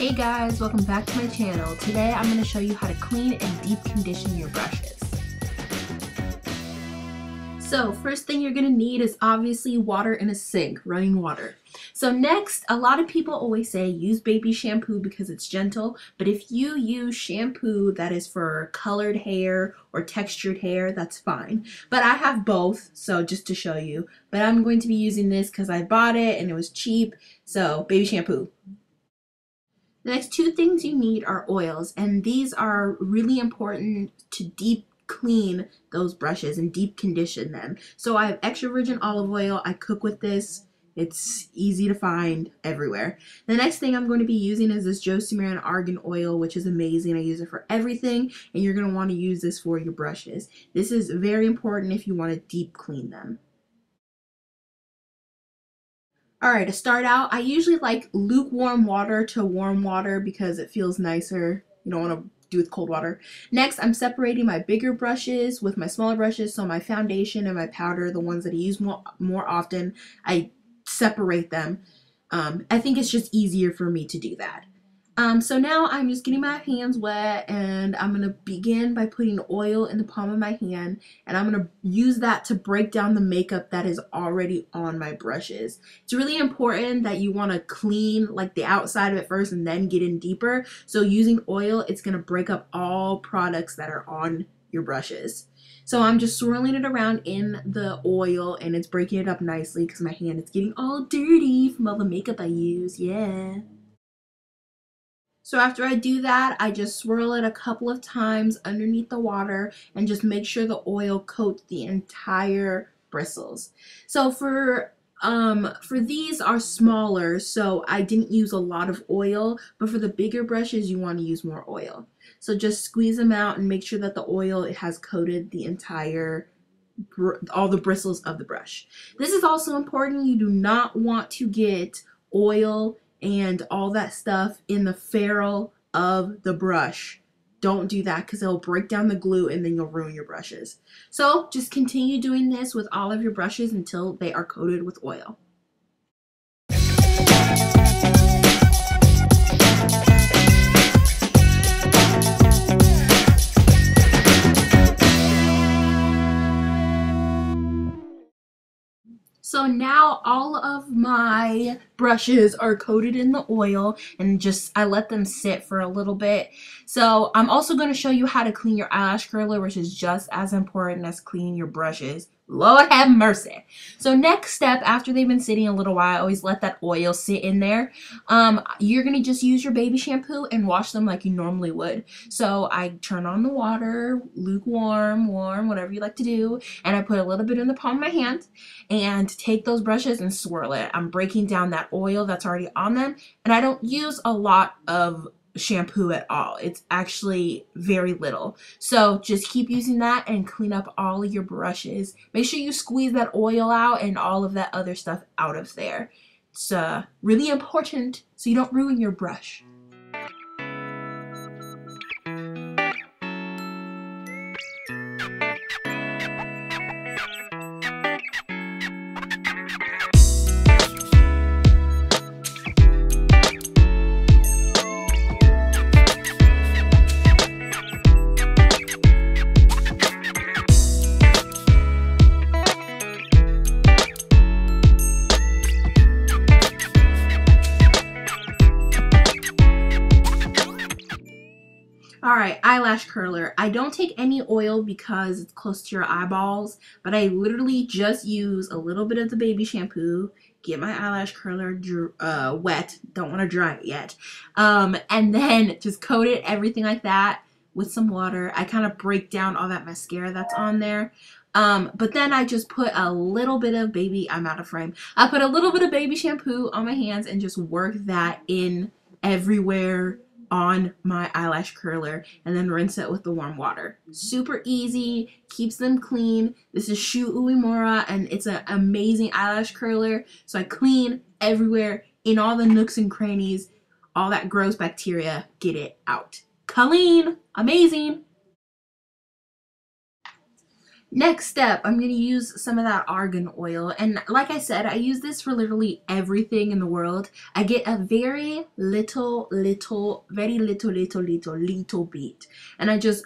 Hey guys, welcome back to my channel. Today I'm going to show you how to clean and deep condition your brushes. So first thing you're going to need is obviously water in a sink, running water. So next, a lot of people always say use baby shampoo because it's gentle, but if you use shampoo that is for colored hair or textured hair, that's fine. But I have both, so just to show you. But I'm going to be using this because I bought it and it was cheap, so baby shampoo. The next two things you need are oils, and these are really important to deep clean those brushes and deep condition them. So I have extra virgin olive oil. I cook with this. It's easy to find everywhere. The next thing I'm going to be using is this Josimar argan oil, which is amazing. I use it for everything, and you're going to want to use this for your brushes. This is very important if you want to deep clean them. Alright, to start out, I usually like lukewarm water to warm water because it feels nicer. You don't want to do with cold water. Next, I'm separating my bigger brushes with my smaller brushes, so my foundation and my powder, the ones that I use more often, I separate them. I think it's just easier for me to do that. So now I'm just getting my hands wet, and I'm going to begin by putting oil in the palm of my hand, and I'm going to use that to break down the makeup that is already on my brushes. It's really important that you want to clean like the outside of it first and then get in deeper. So using oil, it's going to break up all products that are on your brushes. So I'm just swirling it around in the oil, and it's breaking it up nicely because my hand is getting all dirty from all the makeup I use. Yeah. So after I do that, I just swirl it a couple of times underneath the water and just make sure the oil coats the entire bristles. So for these are smaller, so I didn't use a lot of oil, but for the bigger brushes, you want to use more oil. So just squeeze them out and make sure that the oil has coated the entire all the bristles of the brush. This is also important. You do not want to get oil and all that stuff in the ferrule of the brush. Don't do that because it'll break down the glue and then you'll ruin your brushes. So just continue doing this with all of your brushes until they are coated with oil. So now all of my brushes are coated in the oil, and I let them sit for a little bit. So I'm also going to show you how to clean your eyelash curler, which is just as important as cleaning your brushes. Lord have mercy. So next step, after they've been sitting a little while, I always let that oil sit in there. You're going to just use your baby shampoo and wash them like you normally would. So I turn on the water, lukewarm, warm, whatever you like to do, and I put a little bit in the palm of my hand and take those brushes and swirl it. I'm breaking down that oil that's already on them, and I don't use a lot of shampoo at all. It's actually very little. So just keep using that and clean up all of your brushes. Make sure you squeeze that oil out and all of that other stuff out of there. It's really important so you don't ruin your brush. Alright, eyelash curler. I don't take any oil because it's close to your eyeballs, but I literally just use a little bit of the baby shampoo, get my eyelash curler wet, don't want to dry it yet, and then just coat it, everything like that, with some water. I kind of break down all that mascara that's on there. But then I just put a little bit of I'm out of frame. I put a little bit of baby shampoo on my hands and just work that in everywhere on my eyelash curler, and then rinse it with the warm water. Super easy, keeps them clean. This is Shu Uemura, and it's an amazing eyelash curler. So I clean everywhere, in all the nooks and crannies, all that gross bacteria, get it out. Clean, amazing. Next step, I'm going to use some of that argan oil, and like I said, I use this for literally everything in the world. I get a very little bit, and I just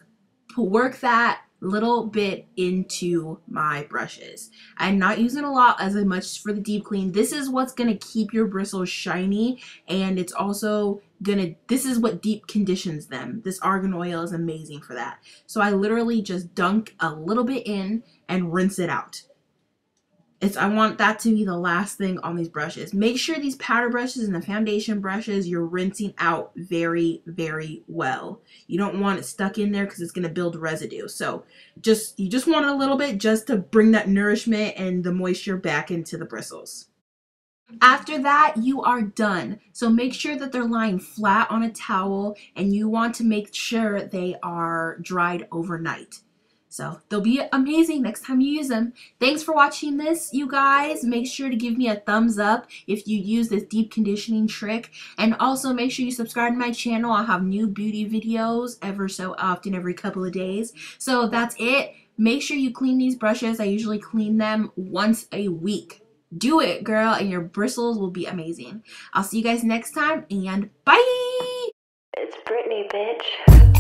work that little bit into my brushes. I'm not using a lot as much for the deep clean. This is what's going to keep your bristles shiny, and it's also this is what deep conditions them. This argan oil is amazing for that. So I literally just dunk a little bit in and rinse it out. I want that to be the last thing on these brushes. Make sure these powder brushes and the foundation brushes you're rinsing out very, very well. You don't want it stuck in there because it's going to build residue. So you just want a little bit just to bring that nourishment and the moisture back into the bristles. After that, you are done. So make sure that they're lying flat on a towel, and you want to make sure they are dried overnight. So they'll be amazing next time you use them. Thanks for watching this, you guys. Make sure to give me a thumbs up if you use this deep conditioning trick. And also make sure you subscribe to my channel. I'll have new beauty videos ever so often, every couple of days. So that's it. Make sure you clean these brushes. I usually clean them once a week. Do it, girl, and your bristles will be amazing. I'll see you guys next time, and bye! It's Brittany, bitch.